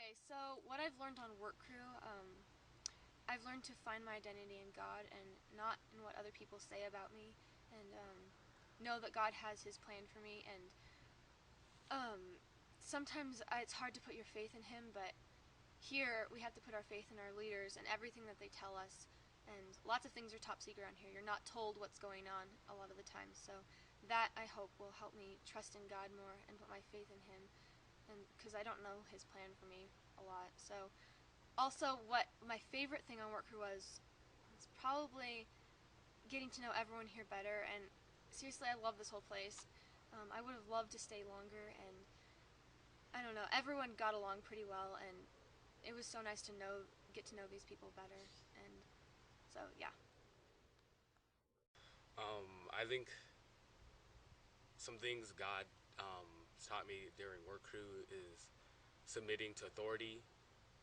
Okay, so what I've learned on WorkCrew, I've learned to find my identity in God and not in what other people say about me, and know that God has His plan for me. And sometimes it's hard to put your faith in Him, but here we have to put our faith in our leaders and everything that they tell us. And lots of things are top secret around here. You're not told what's going on a lot of the time. So that, I hope, will help me trust in God more and put my faith in Him. And because I don't know His plan for me a lot. So also, what my favorite thing on WorkCrew was probably getting to know everyone here better. And seriously, I love this whole place. I would have loved to stay longer, and I don't know, everyone got along pretty well, and it was so nice to get to know these people better. And so yeah. I think some things God taught me during work crew is submitting to authority.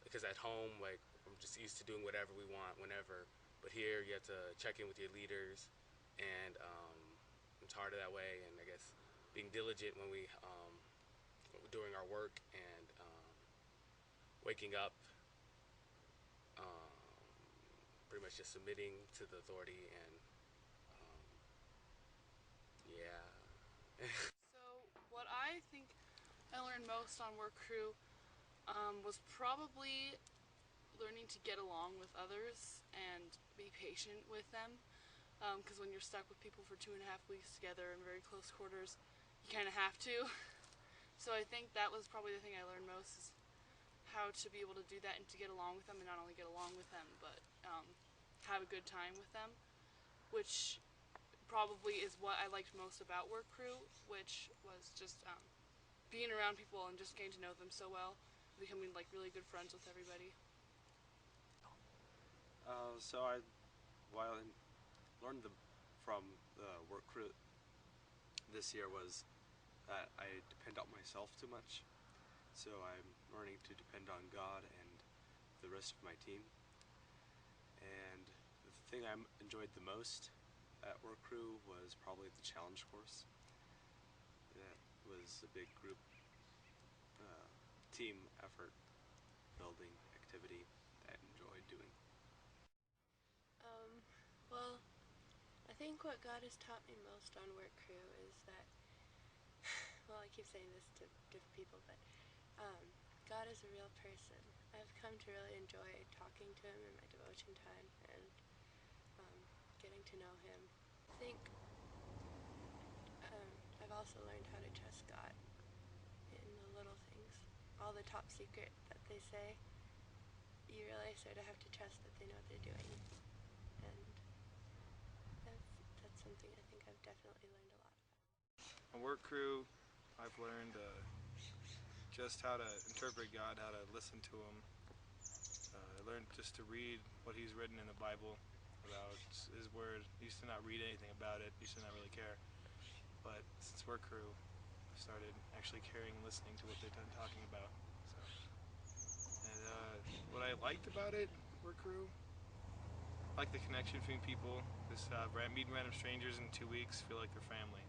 Because at home, like, I'm just used to doing whatever we want, whenever. But here, you have to check in with your leaders, and it's harder that way. And I guess being diligent when we doing our work and waking up, um, pretty much just submitting to the authority and yeah. So what I think I learned most on Work Crew was probably learning to get along with others and be patient with them. Because when you're stuck with people for 2.5 weeks together in very close quarters, you kind of have to. So I think that was probably the thing I learned most, is how to be able to do that and to get along with them, and not only get along with them, but have a good time with them, which probably is what I liked most about Work Crew, which was just being around people and just getting to know them so well, becoming like really good friends with everybody. What I learned from the work crew this year was that I depend on myself too much. So I'm learning to depend on God and the rest of my team. And the thing I enjoyed the most at work crew was probably the challenge course. That was a big group team effort building activity that I enjoyed doing. Well, I think what God has taught me most on WorkCrew is that, well, I keep saying this to different people, but God is a real person. I've come to really enjoy talking to Him in my devotion time and getting to know Him. I think I've also learned how to trust God in the little things. All the top secret that they say, you really sort of have to trust that they know what they're doing. And that's something I think I've definitely learned a lot about. On work crew, I've learned just how to interpret God, how to listen to Him. I learned just to read what He's written in the Bible about His Word. I used to not read anything about it, used to not really care. But since work crew, I started actually caring and listening to what they're talking about. So, and what I liked about it, work crew, I like the connection between people. Just meeting random strangers in 2 weeks, feel like they're family.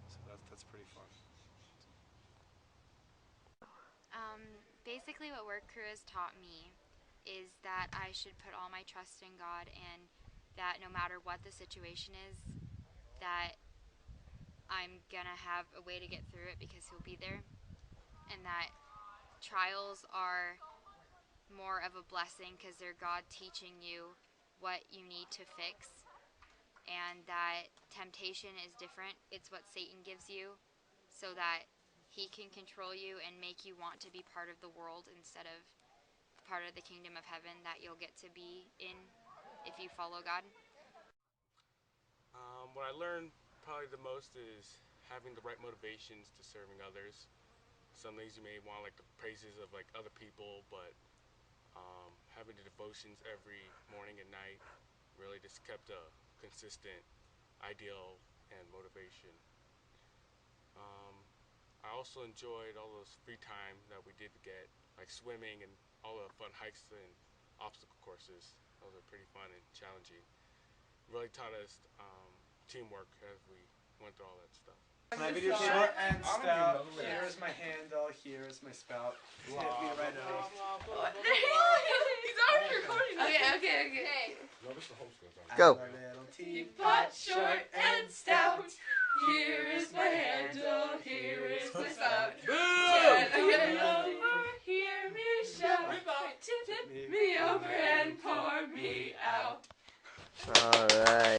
So that's pretty fun. Basically what Work Crew has taught me is that I should put all my trust in God, and that no matter what the situation is, that I'm gonna have a way to get through it because He'll be there, and that trials are more of a blessing because they're God teaching you what you need to fix, and that temptation is different. It's what Satan gives you so that he can control you and make you want to be part of the world instead of part of the kingdom of heaven that you'll get to be in if you follow God. What I learned probably the most is having the right motivations to serving others. Some things you may want, like the praises of like other people, but having the devotions every morning and night really just kept a consistent ideal and motivation. I also enjoyed all those free time that we did get, like swimming and all the fun hikes and obstacle courses. Those are pretty fun and challenging. Really taught us teamwork as we went through all that stuff. My video short and stout. Here is my handle. Here is my spout. Hit me right now. He's already recording. Okay. Go. I'm a little Teapot, short and stout. Here is my handle. Here is my spout. Get over, hear me shout. Tip me over and pour me out. All right.